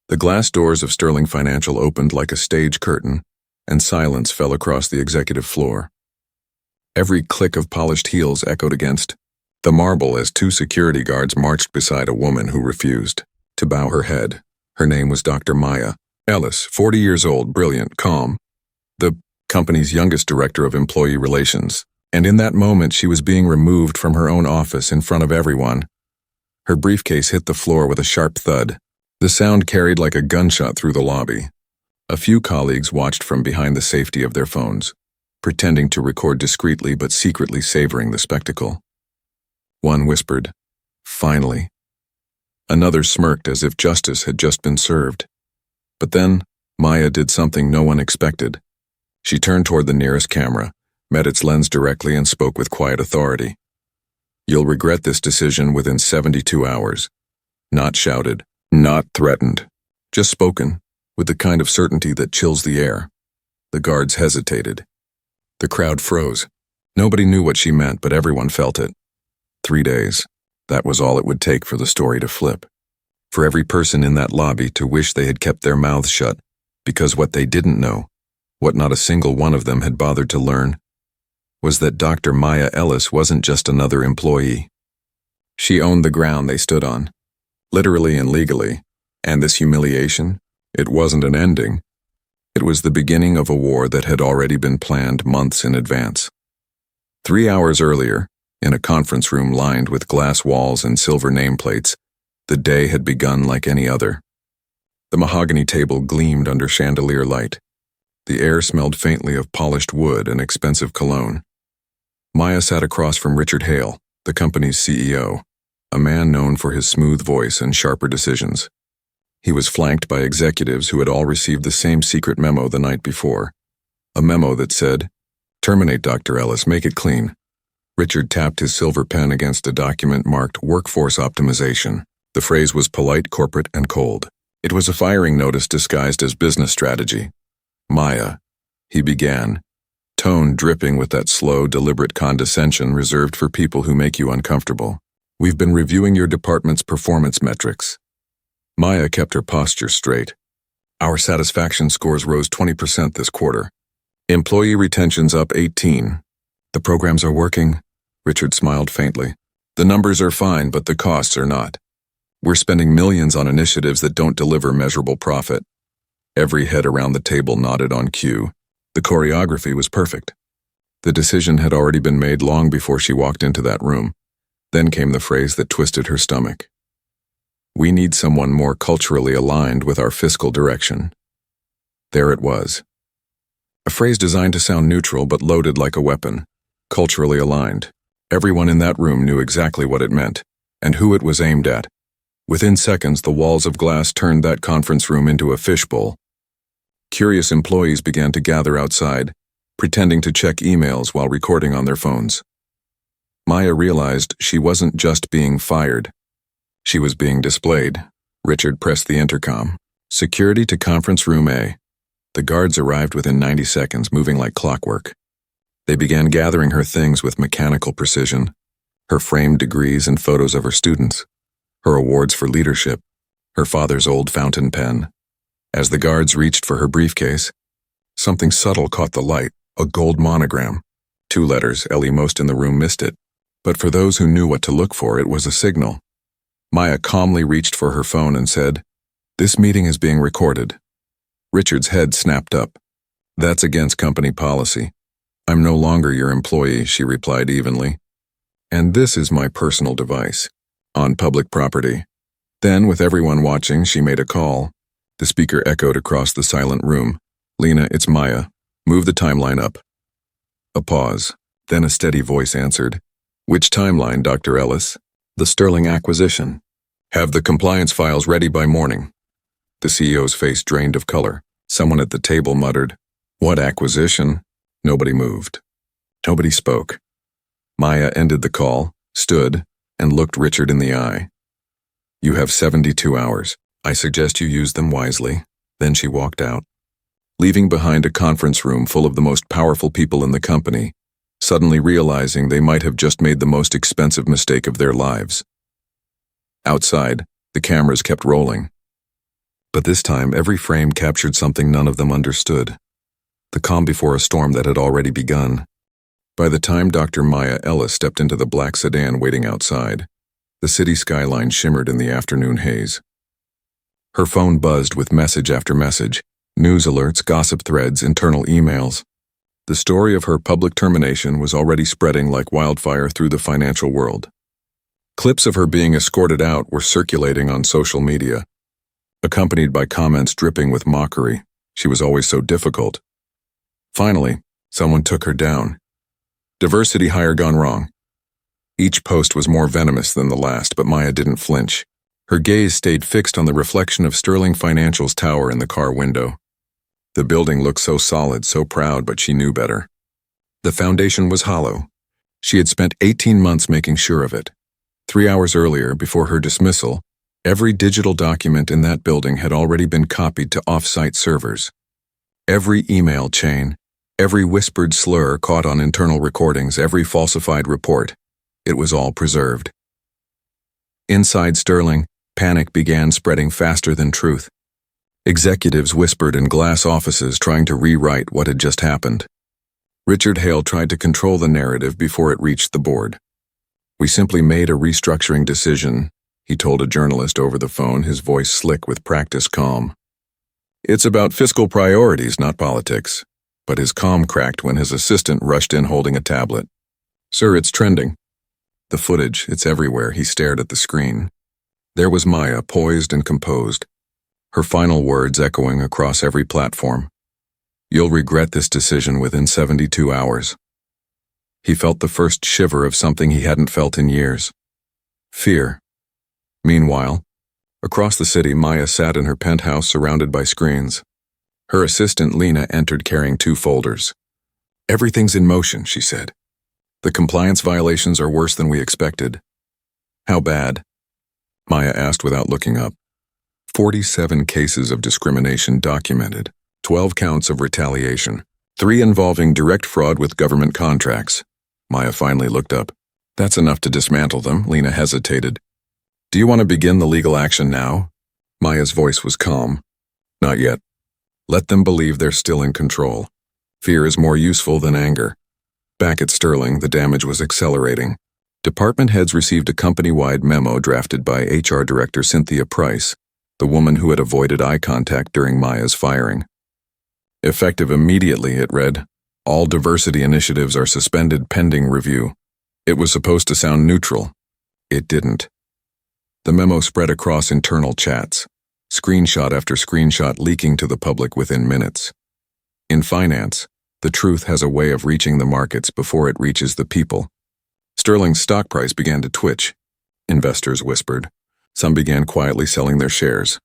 The glass doors of Sterling Financial opened like a stage curtain, and silence fell across the executive floor. Every click of polished heels echoed against the marble as two security guards marched beside a woman who refused to bow her head. Her name was Dr. Maya Ellis, 40 years old, brilliant, calm, the company's youngest director of employee relations. And in that moment, she was being removed from her own office in front of everyone. Her briefcase hit the floor with a sharp thud. The sound carried like a gunshot through the lobby. A few colleagues watched from behind the safety of their phones, pretending to record discreetly but secretly savoring the spectacle. One whispered, "Finally." Another smirked as if justice had just been served. But then, Maya did something no one expected. She turned toward the nearest camera, met its lens directly, and spoke with quiet authority. "You'll regret this decision within 72 hours. Not shouted, not threatened, just spoken, with the kind of certainty that chills the air. The guards hesitated. The crowd froze. Nobody knew what she meant, but everyone felt it. 3 days. That was all it would take for the story to flip. For every person in that lobby to wish they had kept their mouths shut, because what they didn't know, what not a single one of them had bothered to learn, was that Dr. Maya Ellis wasn't just another employee. She owned the ground they stood on, literally and legally, and this humiliation, it wasn't an ending. It was the beginning of a war that had already been planned months in advance. 3 hours earlier, in a conference room lined with glass walls and silver nameplates, the day had begun like any other. The mahogany table gleamed under chandelier light. The air smelled faintly of polished wood and expensive cologne. Maya sat across from Richard Hale, the company's CEO, a man known for his smooth voice and sharper decisions. He was flanked by executives who had all received the same secret memo the night before, a memo that said, "Terminate Dr. Ellis, make it clean." Richard tapped his silver pen against a document marked Workforce Optimization. The phrase was polite, corporate, and cold. It was a firing notice disguised as business strategy. "Maya," he began, tone dripping with that slow, deliberate condescension reserved for people who make you uncomfortable. "We've been reviewing your department's performance metrics." Maya kept her posture straight. "Our satisfaction scores rose 20% this quarter. Employee retention's up 18. The programs are working." Richard smiled faintly. "The numbers are fine, but the costs are not. We're spending millions on initiatives that don't deliver measurable profit." Every head around the table nodded on cue. The choreography was perfect. The decision had already been made long before she walked into that room. Then came the phrase that twisted her stomach. "We need someone more culturally aligned with our fiscal direction." There it was. A phrase designed to sound neutral but loaded like a weapon. Culturally aligned. Everyone in that room knew exactly what it meant, and who it was aimed at. Within seconds, the walls of glass turned that conference room into a fishbowl. Curious employees began to gather outside, pretending to check emails while recording on their phones. Maya realized she wasn't just being fired. She was being displayed. Richard pressed the intercom. "Security to conference room A." The guards arrived within 90 seconds, moving like clockwork. They began gathering her things with mechanical precision, her framed degrees and photos of her students, her awards for leadership, her father's old fountain pen. As the guards reached for her briefcase, something subtle caught the light, a gold monogram. 2 letters, Ellie. Most in the room missed it. But for those who knew what to look for, it was a signal. Maya calmly reached for her phone and said, "This meeting is being recorded." Richard's head snapped up. "That's against company policy." "I'm no longer your employee," she replied evenly. "And this is my personal device. On public property." Then, with everyone watching, she made a call. The speaker echoed across the silent room. "Lena, it's Maya. Move the timeline up." A pause. Then a steady voice answered. "Which timeline, Dr. Ellis?" "The Sterling acquisition." "Have the compliance files ready by morning." The CEO's face drained of color. Someone at the table muttered, "What acquisition?" Nobody moved. Nobody spoke. Maya ended the call, stood, and looked Richard in the eye. "You have 72 hours. I suggest you use them wisely." Then she walked out, leaving behind a conference room full of the most powerful people in the company, suddenly realizing they might have just made the most expensive mistake of their lives. Outside, the cameras kept rolling. But this time, every frame captured something none of them understood. The calm before a storm that had already begun. By the time Dr. Maya Ellis stepped into the black sedan waiting outside, the city skyline shimmered in the afternoon haze. Her phone buzzed with message after message, news alerts, gossip threads, internal emails. The story of her public termination was already spreading like wildfire through the financial world. Clips of her being escorted out were circulating on social media, accompanied by comments dripping with mockery. She was always so difficult. Finally, someone took her down. Diversity hire gone wrong. Each post was more venomous than the last, but Maya didn't flinch. Her gaze stayed fixed on the reflection of Sterling Financial's tower in the car window. The building looked so solid, so proud, but she knew better. The foundation was hollow. She had spent 18 months making sure of it. 3 hours earlier, before her dismissal, every digital document in that building had already been copied to off-site servers. Every email chain, every whispered slur caught on internal recordings, every falsified report, it was all preserved. Inside Sterling, panic began spreading faster than truth. Executives whispered in glass offices trying to rewrite what had just happened. Richard Hale tried to control the narrative before it reached the board. "We simply made a restructuring decision," he told a journalist over the phone, his voice slick with practiced calm. "It's about fiscal priorities, not politics." But his calm cracked when his assistant rushed in holding a tablet. "Sir, it's trending." "The footage, it's everywhere." He stared at the screen. There was Maya, poised and composed, her final words echoing across every platform. "You'll regret this decision within 72 hours." He felt the first shiver of something he hadn't felt in years. Fear. Meanwhile, across the city, Maya sat in her penthouse surrounded by screens. Her assistant, Lena, entered carrying 2 folders. "Everything's in motion," she said. "The compliance violations are worse than we expected." "How bad?" Maya asked without looking up. 47 cases of discrimination documented, 12 counts of retaliation, 3 involving direct fraud with government contracts. Maya finally looked up. "That's enough to dismantle them," Lena hesitated. "Do you want to begin the legal action now?" Maya's voice was calm. "Not yet. Let them believe they're still in control. Fear is more useful than anger." Back at Sterling, the damage was accelerating. Department heads received a company-wide memo drafted by HR Director Cynthia Price, the woman who had avoided eye contact during Maya's firing. "Effective immediately," it read. "All diversity initiatives are suspended pending review." It was supposed to sound neutral. It didn't. The memo spread across internal chats, screenshot after screenshot leaking to the public within minutes. In finance, the truth has a way of reaching the markets before it reaches the people. Sterling's stock price began to twitch. Investors whispered. Some began quietly selling their shares.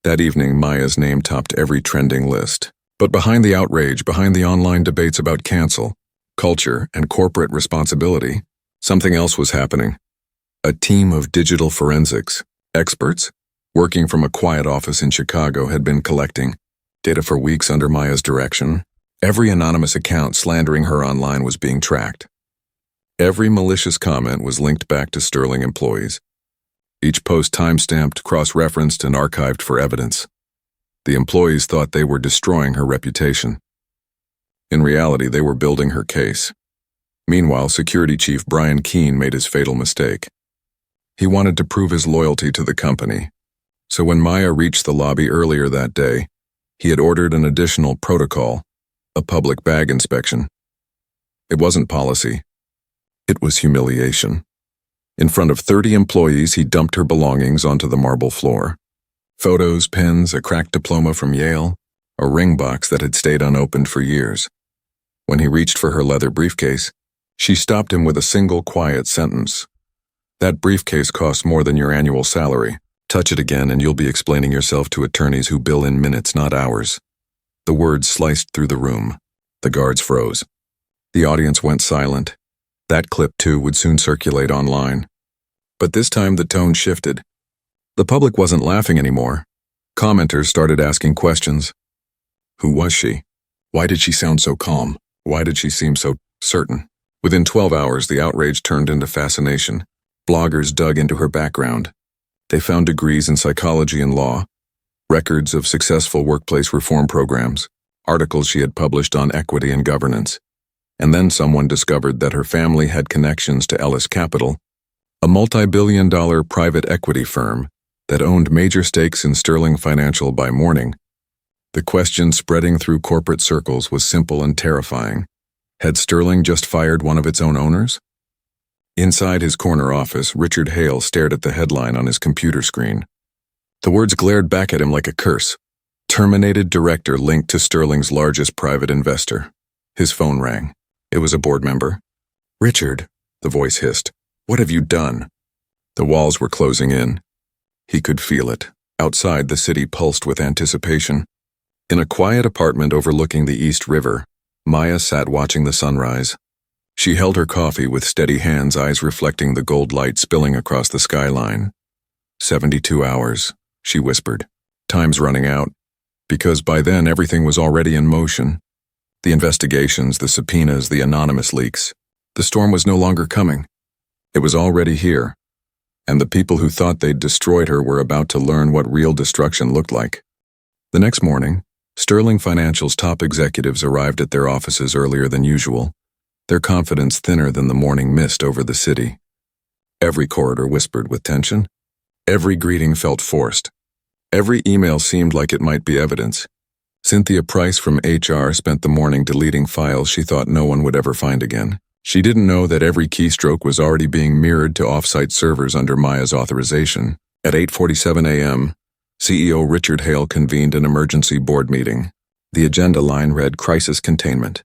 That evening, Maya's name topped every trending list. But behind the outrage, behind the online debates about cancel, culture, and corporate responsibility, something else was happening. A team of digital forensics experts, working from a quiet office in Chicago, had been collecting data for weeks under Maya's direction. Every anonymous account slandering her online was being tracked. Every malicious comment was linked back to Sterling employees. Each post time-stamped, cross-referenced, and archived for evidence. The employees thought they were destroying her reputation. In reality, they were building her case. Meanwhile, Security Chief Brian Keene made his fatal mistake. He wanted to prove his loyalty to the company. So when Maya reached the lobby earlier that day, he had ordered an additional protocol, a public bag inspection. It wasn't policy. It was humiliation. In front of 30 employees, he dumped her belongings onto the marble floor. Photos, pens, a cracked diploma from Yale, a ring box that had stayed unopened for years. When he reached for her leather briefcase, she stopped him with a single quiet sentence. "That briefcase costs more than your annual salary. Touch it again and you'll be explaining yourself to attorneys who bill in minutes, not hours." The words sliced through the room. The guards froze. The audience went silent. That clip, too, would soon circulate online. But this time the tone shifted. The public wasn't laughing anymore. Commenters started asking questions. Who was she? Why did she sound so calm? Why did she seem so certain? Within 12 hours, the outrage turned into fascination. Bloggers dug into her background. They found degrees in psychology and law, records of successful workplace reform programs, articles she had published on equity and governance. And then someone discovered that her family had connections to Ellis Capital, a multi-billion-dollar private equity firm that owned major stakes in Sterling Financial by morning. The question spreading through corporate circles was simple and terrifying. Had Sterling just fired one of its own owners? Inside his corner office, Richard Hale stared at the headline on his computer screen. The words glared back at him like a curse. Terminated director linked to Sterling's largest private investor. His phone rang. It was a board member. "Richard," the voice hissed, "what have you done?" The walls were closing in. He could feel it. Outside, the city pulsed with anticipation. In a quiet apartment overlooking the East River, Maya sat watching the sunrise. She held her coffee with steady hands, eyes reflecting the gold light spilling across the skyline. 72 hours, she whispered. Time's running out. Because by then everything was already in motion. The investigations, the subpoenas, the anonymous leaks. The storm was no longer coming. It was already here. And the people who thought they'd destroyed her were about to learn what real destruction looked like. The next morning, Sterling Financial's top executives arrived at their offices earlier than usual, their confidence thinner than the morning mist over the city. Every corridor whispered with tension. Every greeting felt forced. Every email seemed like it might be evidence. Cynthia Price from HR spent the morning deleting files she thought no one would ever find again. She didn't know that every keystroke was already being mirrored to off-site servers under Maya's authorization. At 8:47 a.m., CEO Richard Hale convened an emergency board meeting. The agenda line read crisis containment.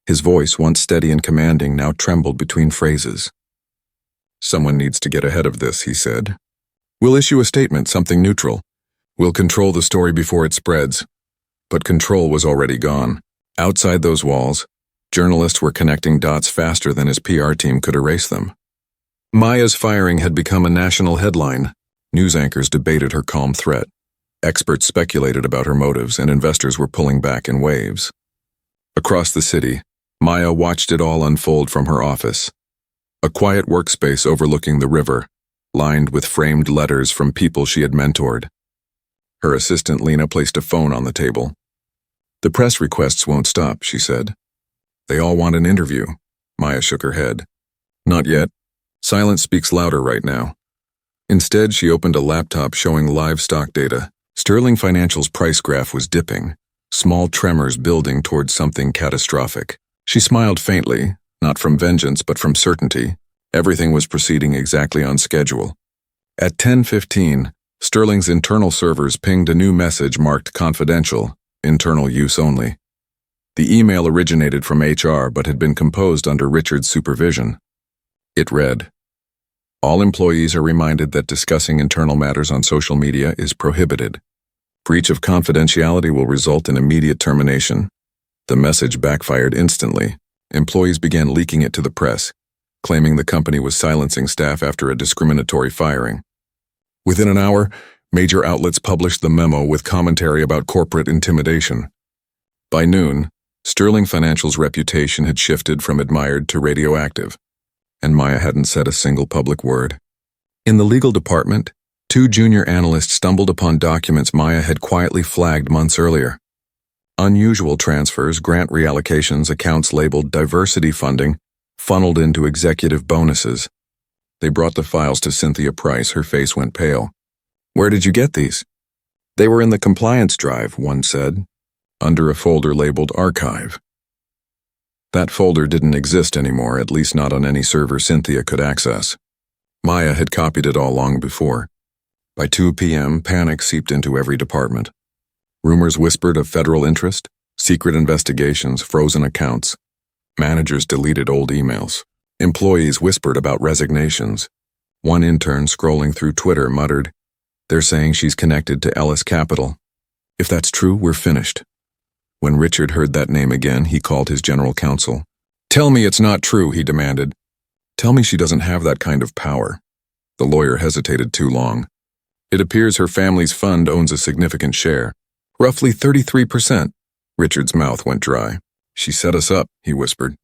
His voice, once steady and commanding, now trembled between phrases. "Someone needs to get ahead of this," he said. "We'll issue a statement, something neutral. We'll control the story before it spreads." But control was already gone. Outside those walls, journalists were connecting dots faster than his PR team could erase them. Maya's firing had become a national headline. News anchors debated her calm threat. Experts speculated about her motives, and investors were pulling back in waves. Across the city, Maya watched it all unfold from her office. A quiet workspace overlooking the river, lined with framed letters from people she had mentored. Her assistant Lena placed a phone on the table. "The press requests won't stop," she said. "They all want an interview." Maya shook her head. "Not yet. Silence speaks louder right now." Instead, she opened a laptop showing live stock data. Sterling Financial's price graph was dipping, small tremors building towards something catastrophic. She smiled faintly, not from vengeance but from certainty. Everything was proceeding exactly on schedule. At 10:15, Sterling's internal servers pinged a new message marked confidential, internal use only. The email originated from HR but had been composed under Richard's supervision. It read, "All employees are reminded that discussing internal matters on social media is prohibited. Breach of confidentiality will result in immediate termination." The message backfired instantly. Employees began leaking it to the press, claiming the company was silencing staff after a discriminatory firing. Within an hour, major outlets published the memo with commentary about corporate intimidation. By noon, Sterling Financial's reputation had shifted from admired to radioactive, and Maya hadn't said a single public word. In the legal department, two junior analysts stumbled upon documents Maya had quietly flagged months earlier. Unusual transfers, grant reallocations, accounts labeled diversity funding, funneled into executive bonuses. They brought the files to Cynthia Price. Her face went pale. "Where did you get these?" "They were in the compliance drive," one said, under a folder labeled Archive. That folder didn't exist anymore, at least not on any server Cynthia could access. Maya had copied it all long before. By 2 p.m., panic seeped into every department. Rumors whispered of federal interest, secret investigations, frozen accounts. Managers deleted old emails. Employees whispered about resignations. One intern scrolling through Twitter muttered, "They're saying she's connected to Ellis Capital. If that's true, we're finished." When Richard heard that name again, he called his general counsel. "Tell me it's not true," he demanded. "Tell me she doesn't have that kind of power." The lawyer hesitated too long. "It appears her family's fund owns a significant share. Roughly 33%. Richard's mouth went dry. "She set us up," he whispered.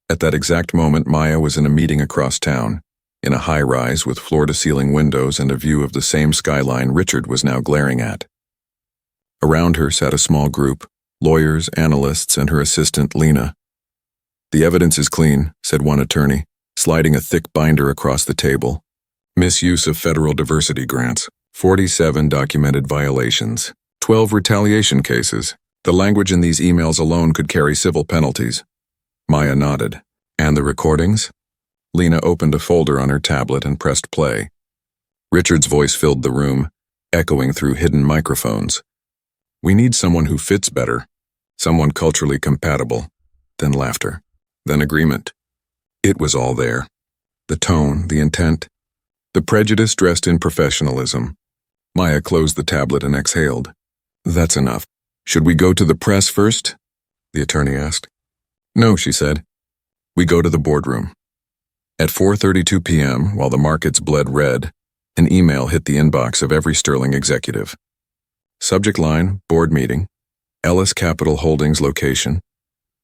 At that exact moment, Maya was in a meeting across town, in a high-rise with floor-to-ceiling windows and a view of the same skyline Richard was now glaring at. Around her sat a small group, lawyers, analysts, and her assistant, Lena. "The evidence is clean," said one attorney, sliding a thick binder across the table. "Misuse of federal diversity grants, 47 documented violations, 12 retaliation cases. The language in these emails alone could carry civil penalties." Maya nodded. "And the recordings?" Lena opened a folder on her tablet and pressed play. Richard's voice filled the room, echoing through hidden microphones. "We need someone who fits better, someone culturally compatible." Then laughter, then agreement. It was all there. The tone, the intent, the prejudice dressed in professionalism. Maya closed the tablet and exhaled. "That's enough. Should we go to the press first?" the attorney asked. "No," she said. "We go to the boardroom." At 4:32 p.m., while the markets bled red, an email hit the inbox of every Sterling executive. Subject line, board meeting, Ellis Capital Holdings location,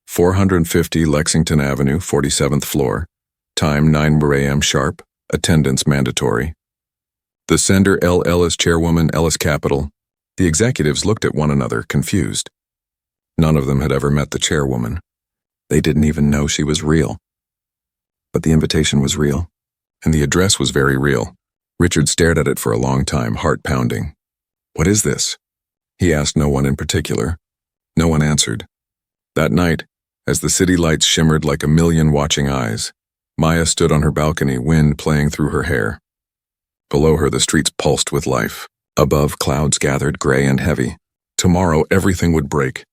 450 Lexington Avenue, 47th floor, time 9 a.m. sharp, attendance mandatory. The sender, L. Ellis, chairwoman, Ellis Capital. The executives looked at one another, confused. None of them had ever met the chairwoman. They didn't even know she was real. But the invitation was real, and the address was very real. Richard stared at it for a long time, heart pounding. "What is this?" He asked no one in particular. No one answered. That night, as the city lights shimmered like a million watching eyes, Maya stood on her balcony, wind playing through her hair. Below her, the streets pulsed with life. Above, clouds gathered, gray and heavy. Tomorrow, everything would break.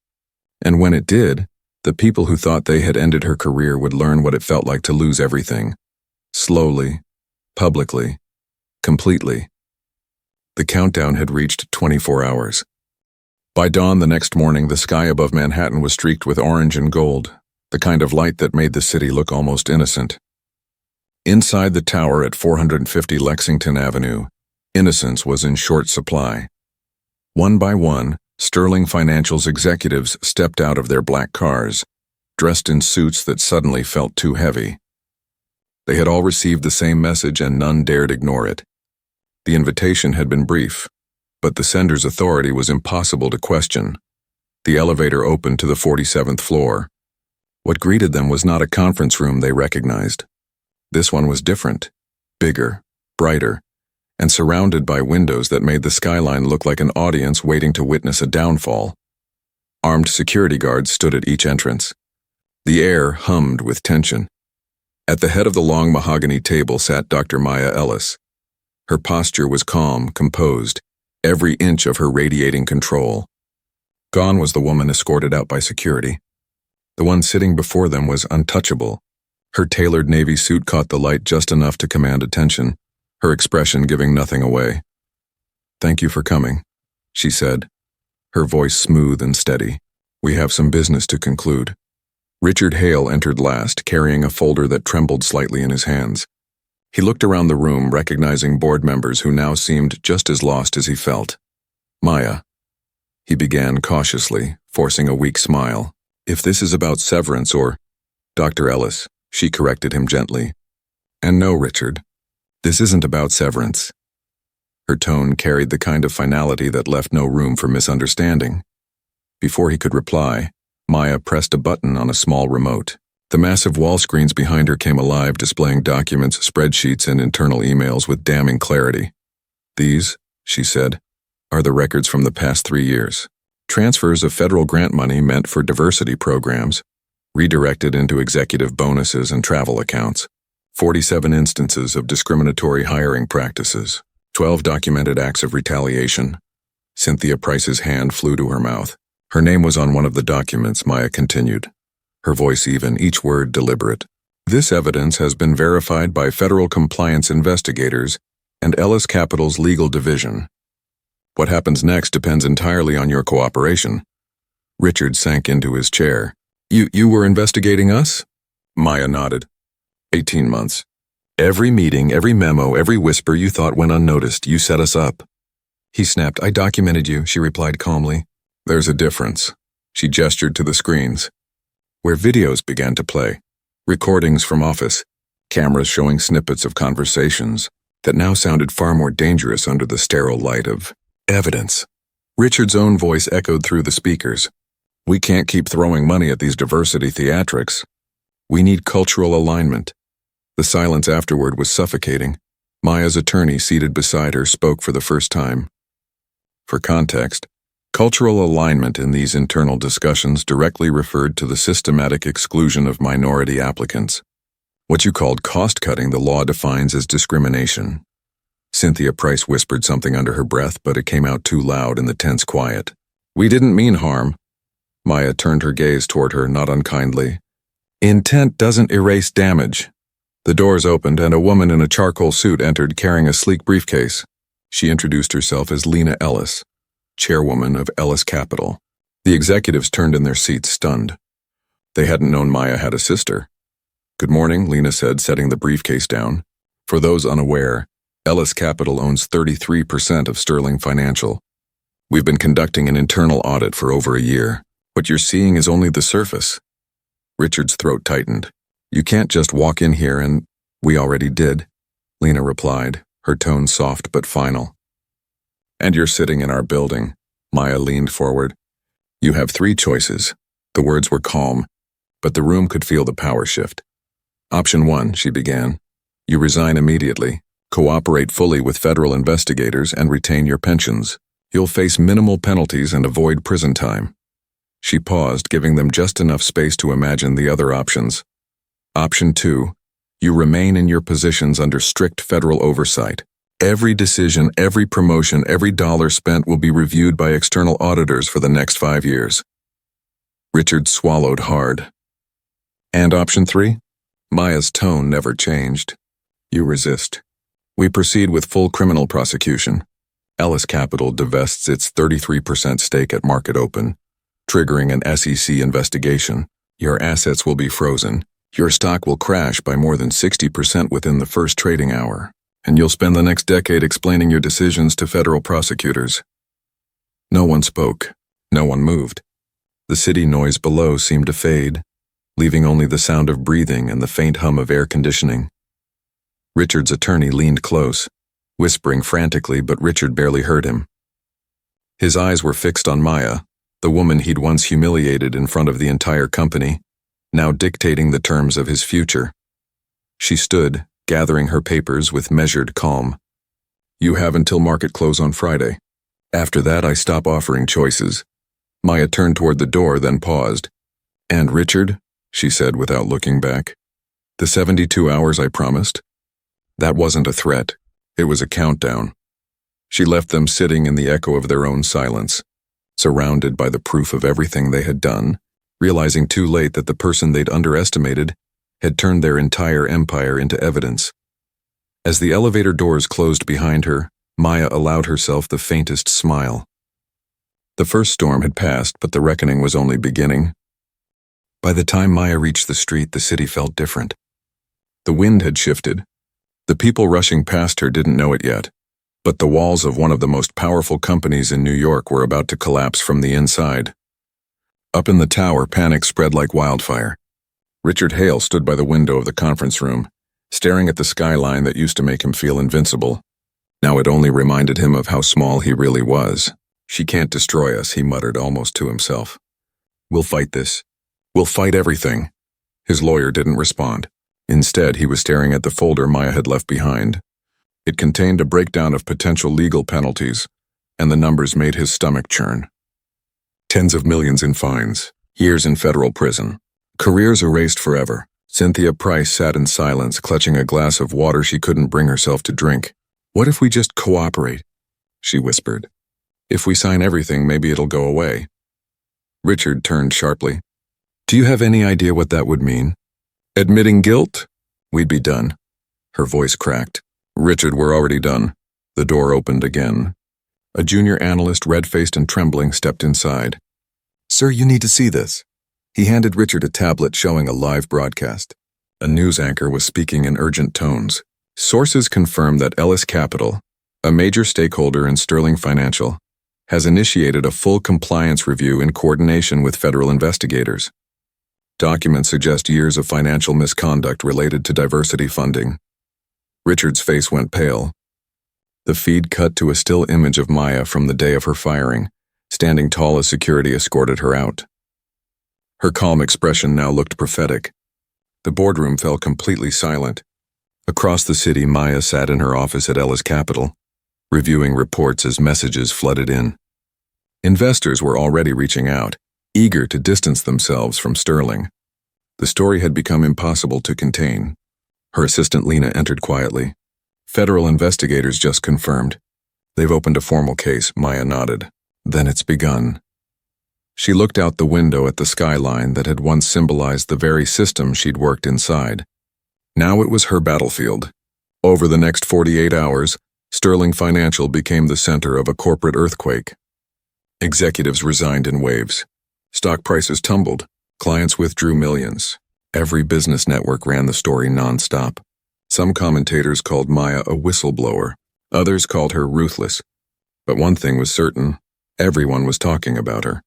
And when it did, the people who thought they had ended her career would learn what it felt like to lose everything. Slowly, publicly, completely. The countdown had reached 24 hours. By dawn the next morning, the sky above Manhattan was streaked with orange and gold, the kind of light that made the city look almost innocent. Inside the tower at 450 Lexington Avenue, innocence was in short supply. One by one, Sterling Financial's executives stepped out of their black cars, dressed in suits that suddenly felt too heavy. They had all received the same message and none dared ignore it. The invitation had been brief, but the sender's authority was impossible to question. The elevator opened to the 47th floor. What greeted them was not a conference room they recognized. This one was different, bigger, brighter, and surrounded by windows that made the skyline look like an audience waiting to witness a downfall. Armed security guards stood at each entrance. The air hummed with tension. At the head of the long mahogany table sat Dr. Maya Ellis. Her posture was calm, composed, every inch of her radiating control. Gone was the woman escorted out by security. The one sitting before them was untouchable. Her tailored navy suit caught the light just enough to command attention, her expression giving nothing away. "Thank you for coming," she said, her voice smooth and steady. "We have some business to conclude." Richard Hale entered last, carrying a folder that trembled slightly in his hands. He looked around the room, recognizing board members who now seemed just as lost as he felt. "Maya," he began cautiously, forcing a weak smile. "If this is about severance or—" "Dr. Ellis," she corrected him gently. "And no, Richard, this isn't about severance." Her tone carried the kind of finality that left no room for misunderstanding. Before he could reply, Maya pressed a button on a small remote. The massive wall screens behind her came alive, displaying documents, spreadsheets, and internal emails with damning clarity. "These," she said, "are the records from the past 3 years. Transfers of federal grant money meant for diversity programs, redirected into executive bonuses and travel accounts. 47 instances of discriminatory hiring practices. 12 documented acts of retaliation." Cynthia Price's hand flew to her mouth. Her name was on one of the documents, Maya continued, her voice even, each word deliberate. "This evidence has been verified by federal compliance investigators and Ellis Capital's legal division. What happens next depends entirely on your cooperation." Richard sank into his chair. You were investigating us?" Maya nodded. 18 months. Every meeting, every memo, every whisper you thought went unnoticed, you set us up." He snapped. "I documented you," she replied calmly. "There's a difference." She gestured to the screens, where videos began to play. Recordings from office, cameras showing snippets of conversations that now sounded far more dangerous under the sterile light of evidence. Richard's own voice echoed through the speakers. We can't keep throwing money at these diversity theatrics. We need cultural alignment. The silence afterward was suffocating. Maya's attorney, seated beside her, spoke for the first time. For context, cultural alignment in these internal discussions directly referred to the systematic exclusion of minority applicants. What you called cost-cutting, the law defines as discrimination. Cynthia Price whispered something under her breath, but it came out too loud in the tense quiet. We didn't mean harm. Maya turned her gaze toward her, not unkindly. Intent doesn't erase damage. The doors opened and a woman in a charcoal suit entered carrying a sleek briefcase. She introduced herself as Lena Ellis, chairwoman of Ellis Capital. The executives turned in their seats, stunned. They hadn't known Maya had a sister. Good morning, Lena said, setting the briefcase down. For those unaware, Ellis Capital owns 33% of Sterling Financial. We've been conducting an internal audit for over a year. What you're seeing is only the surface. Richard's throat tightened. You can't just walk in here and... We already did, Lena replied, her tone soft but final. And you're sitting in our building. Maya leaned forward. You have 3 choices. The words were calm, but the room could feel the power shift. Option 1, she began. You resign immediately, cooperate fully with federal investigators, and retain your pensions. You'll face minimal penalties and avoid prison time. She paused, giving them just enough space to imagine the other options. Option 2, you remain in your positions under strict federal oversight. Every decision, every promotion, every dollar spent will be reviewed by external auditors for the next 5 years. Richard swallowed hard. And option 3? Maya's tone never changed. You resist. We proceed with full criminal prosecution. Ellis Capital divests its 33% stake at market open, triggering an SEC investigation. Your assets will be frozen. Your stock will crash by more than 60% within the first trading hour, and you'll spend the next decade explaining your decisions to federal prosecutors. No one spoke. No one moved. The city noise below seemed to fade, leaving only the sound of breathing and the faint hum of air conditioning. Richard's attorney leaned close, whispering frantically, but Richard barely heard him. His eyes were fixed on Maya, the woman he'd once humiliated in front of the entire company, now dictating the terms of his future. She stood, gathering her papers with measured calm. You have until market close on Friday. After that, I stop offering choices. Maya turned toward the door, then paused. And Richard, she said without looking back. The 72 hours I promised? That wasn't a threat. It was a countdown. She left them sitting in the echo of their own silence, surrounded by the proof of everything they had done, realizing too late that the person they'd underestimated had turned their entire empire into evidence. As the elevator doors closed behind her, Maya allowed herself the faintest smile. The first storm had passed, but the reckoning was only beginning. By the time Maya reached the street, the city felt different. The wind had shifted. The people rushing past her didn't know it yet, but the walls of one of the most powerful companies in New York were about to collapse from the inside. Up in the tower, panic spread like wildfire. Richard Hale stood by the window of the conference room, staring at the skyline that used to make him feel invincible. Now it only reminded him of how small he really was. She can't destroy us, he muttered almost to himself. We'll fight this. We'll fight everything. His lawyer didn't respond. Instead, he was staring at the folder Maya had left behind. It contained a breakdown of potential legal penalties, and the numbers made his stomach churn. Tens of millions in fines, years in federal prison, careers erased forever. Cynthia Price sat in silence, clutching a glass of water she couldn't bring herself to drink. What if we just cooperate? She whispered. If we sign everything, maybe it'll go away. Richard turned sharply. Do you have any idea what that would mean? Admitting guilt? We'd be done. Her voice cracked. Richard, we're already done. The door opened again. A junior analyst, red-faced and trembling, stepped inside. Sir, you need to see this. He handed Richard a tablet showing a live broadcast. A news anchor was speaking in urgent tones. Sources confirm that Ellis Capital, a major stakeholder in Sterling Financial, has initiated a full compliance review in coordination with federal investigators. Documents suggest years of financial misconduct related to diversity funding. Richard's face went pale. The feed cut to a still image of Maya from the day of her firing, Standing tall as security escorted her out. Her calm expression now looked prophetic. The boardroom fell completely silent. Across the city, Maya sat in her office at Ella's Capital, reviewing reports as messages flooded in. Investors were already reaching out, eager to distance themselves from Sterling. The story had become impossible to contain. Her assistant Lena entered quietly. Federal investigators just confirmed. They've opened a formal case, Maya nodded. Then it's begun. She looked out the window at the skyline that had once symbolized the very system she'd worked inside. Now it was her battlefield. Over the next 48 hours, Sterling Financial became the center of a corporate earthquake. Executives resigned in waves. Stock prices tumbled. Clients withdrew millions. Every business network ran the story nonstop. Some commentators called Maya a whistleblower. Others called her ruthless. But one thing was certain. Everyone was talking about her.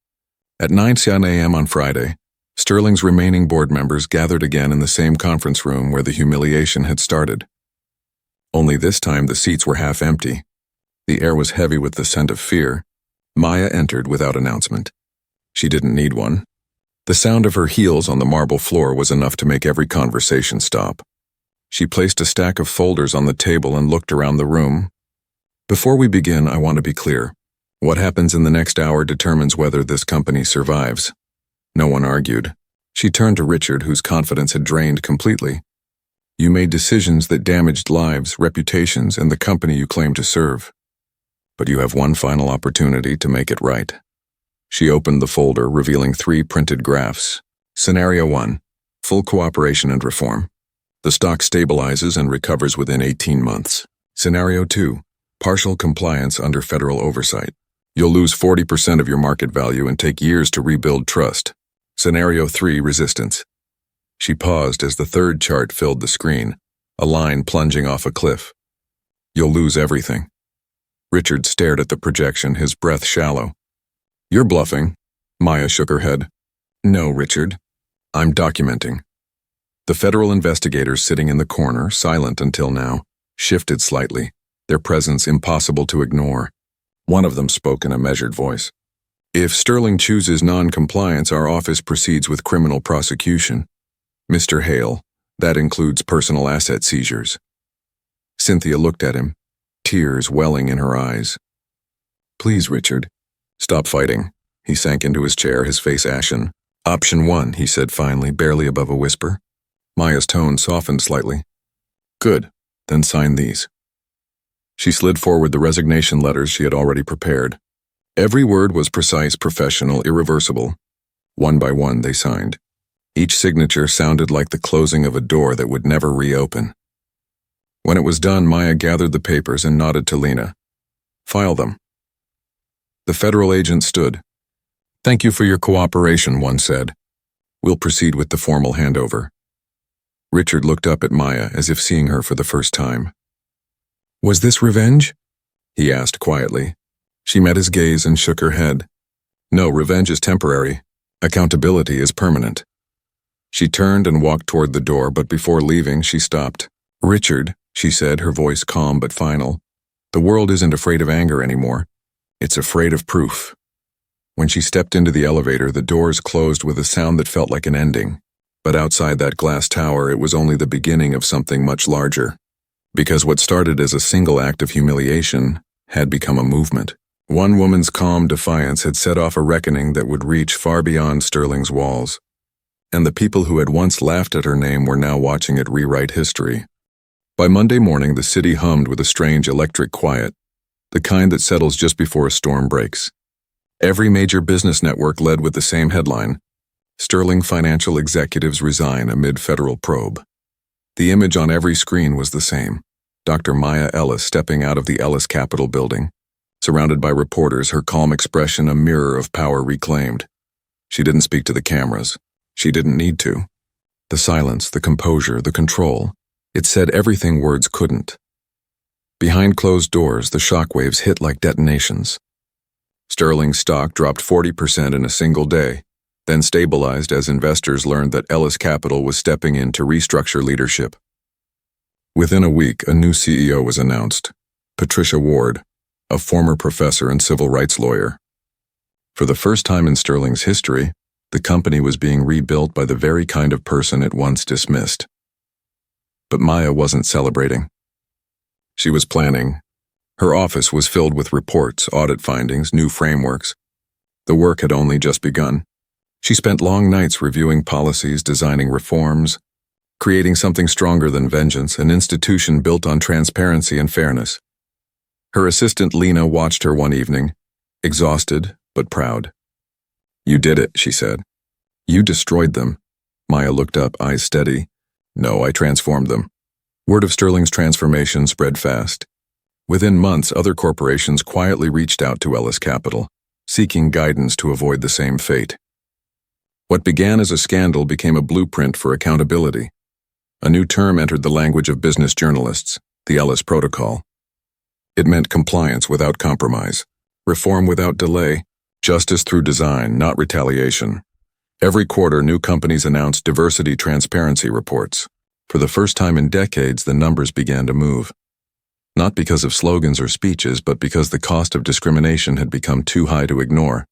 At 9 a.m. on Friday, Sterling's remaining board members gathered again in the same conference room where the humiliation had started. Only this time the seats were half empty. The air was heavy with the scent of fear. Maya entered without announcement. She didn't need one. The sound of her heels on the marble floor was enough to make every conversation stop. She placed a stack of folders on the table and looked around the room. Before we begin, I want to be clear. What happens in the next hour determines whether this company survives. No one argued. She turned to Richard, whose confidence had drained completely. You made decisions that damaged lives, reputations, and the company you claim to serve. But you have one final opportunity to make it right. She opened the folder, revealing 3 printed graphs. Scenario 1, full cooperation and reform. The stock stabilizes and recovers within 18 months. Scenario 2, partial compliance under federal oversight. You'll lose 40% of your market value and take years to rebuild trust. Scenario 3, resistance. She paused as the third chart filled the screen, a line plunging off a cliff. You'll lose everything. Richard stared at the projection, his breath shallow. You're bluffing. Maya shook her head. No, Richard. I'm documenting. The federal investigators sitting in the corner, silent until now, shifted slightly, their presence impossible to ignore. One of them spoke in a measured voice. If Sterling chooses non-compliance, our office proceeds with criminal prosecution. Mr. Hale, that includes personal asset seizures. Cynthia looked at him, tears welling in her eyes. Please, Richard. Stop fighting. He sank into his chair, his face ashen. Option 1, he said finally, barely above a whisper. Maya's tone softened slightly. Good, then sign these. She slid forward the resignation letters she had already prepared. Every word was precise, professional, irreversible. One by one they signed. Each signature sounded like the closing of a door that would never reopen. When it was done, Maya gathered the papers and nodded to Lena. File them. The federal agent stood. Thank you for your cooperation, one said. We'll proceed with the formal handover. Richard looked up at Maya as if seeing her for the first time. Was this revenge? He asked quietly. She met his gaze and shook her head. No, revenge is temporary. Accountability is permanent. She turned and walked toward the door, but before leaving, she stopped. Richard, she said, her voice calm but final, the world isn't afraid of anger anymore. It's afraid of proof. When she stepped into the elevator, the doors closed with a sound that felt like an ending. But outside that glass tower, it was only the beginning of something much larger. Because what started as a single act of humiliation had become a movement. One woman's calm defiance had set off a reckoning that would reach far beyond Sterling's walls. And the people who had once laughed at her name were now watching it rewrite history. By Monday morning, the city hummed with a strange electric quiet, the kind that settles just before a storm breaks. Every major business network led with the same headline, Sterling Financial Executives Resign Amid Federal Probe. The image on every screen was the same, Dr. Maya Ellis stepping out of the Ellis Capitol building. Surrounded by reporters, her calm expression a mirror of power reclaimed. She didn't speak to the cameras. She didn't need to. The silence, the composure, the control, it said everything words couldn't. Behind closed doors, the shockwaves hit like detonations. Sterling's stock dropped 40% in a single day, then stabilized as investors learned that Ellis Capital was stepping in to restructure leadership. Within a week, a new CEO was announced, Patricia Ward, a former professor and civil rights lawyer. For the first time in Sterling's history, the company was being rebuilt by the very kind of person it once dismissed. But Maya wasn't celebrating. She was planning. Her office was filled with reports, audit findings, new frameworks. The work had only just begun. She spent long nights reviewing policies, designing reforms, creating something stronger than vengeance, an institution built on transparency and fairness. Her assistant Lena watched her one evening, exhausted but proud. "You did it," she said. "You destroyed them." Maya looked up, eyes steady. "No, I transformed them." Word of Sterling's transformation spread fast. Within months, other corporations quietly reached out to Ellis Capital, seeking guidance to avoid the same fate. What began as a scandal became a blueprint for accountability. A new term entered the language of business journalists, the Ellis Protocol. It meant compliance without compromise, reform without delay, justice through design, not retaliation. Every quarter, new companies announced diversity transparency reports. For the first time in decades, the numbers began to move. Not because of slogans or speeches, but because the cost of discrimination had become too high to ignore.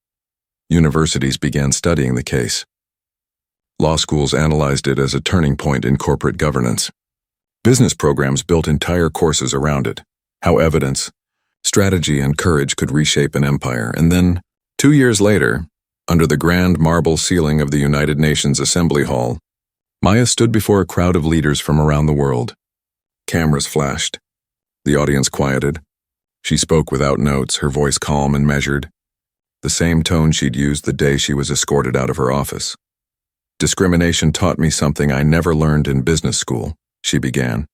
Universities began studying the case. Law schools analyzed it as a turning point in corporate governance. Business programs built entire courses around it. How evidence, strategy, and courage could reshape an empire. And then, 2 years later, under the grand marble ceiling of the United Nations Assembly Hall, Maya stood before a crowd of leaders from around the world. Cameras flashed. The audience quieted. She spoke without notes, her voice calm and measured. The same tone she'd used the day she was escorted out of her office. "Discrimination taught me something I never learned in business school," she began.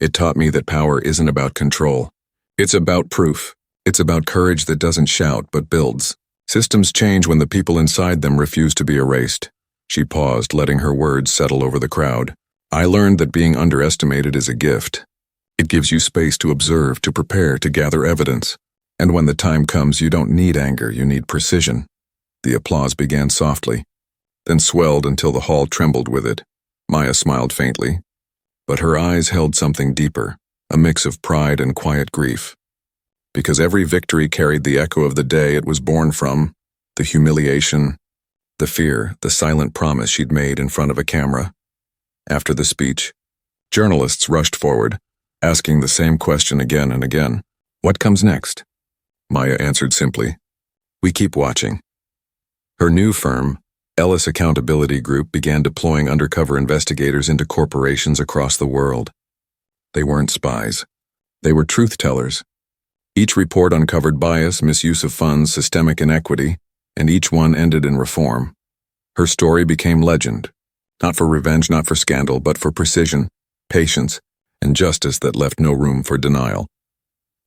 "It taught me that power isn't about control. It's about proof. It's about courage that doesn't shout but builds. Systems change when the people inside them refuse to be erased." She paused, letting her words settle over the crowd. "I learned that being underestimated is a gift. It gives you space to observe, to prepare, to gather evidence. And when the time comes, you don't need anger, you need precision." The applause began softly, then swelled until the hall trembled with it. Maya smiled faintly, but her eyes held something deeper, a mix of pride and quiet grief. Because every victory carried the echo of the day it was born from, the humiliation, the fear, the silent promise she'd made in front of a camera. After the speech, journalists rushed forward, asking the same question again and again. "What comes next?" Maya answered simply, "We keep watching." Her new firm, Ellis Accountability Group, began deploying undercover investigators into corporations across the world. They weren't spies. They were truth-tellers. Each report uncovered bias, misuse of funds, systemic inequity, and each one ended in reform. Her story became legend, not for revenge, not for scandal, but for precision, patience, and justice that left no room for denial.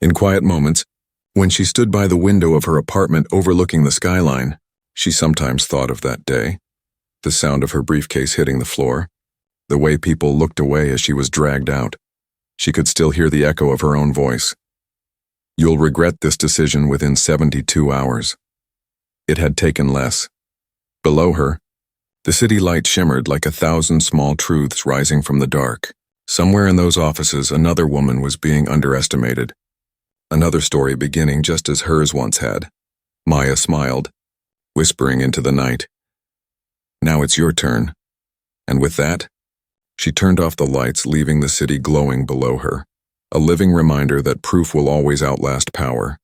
In quiet moments, when she stood by the window of her apartment overlooking the skyline, she sometimes thought of that day. The sound of her briefcase hitting the floor, the way people looked away as she was dragged out. She could still hear the echo of her own voice. "You'll regret this decision within 72 hours. It had taken less. Below her, the city light shimmered like 1,000 small truths rising from the dark. Somewhere in those offices, another woman was being underestimated. Another story beginning just as hers once had. Maya smiled, whispering into the night, "Now it's your turn." And with that, she turned off the lights, leaving the city glowing below her, a living reminder that proof will always outlast power.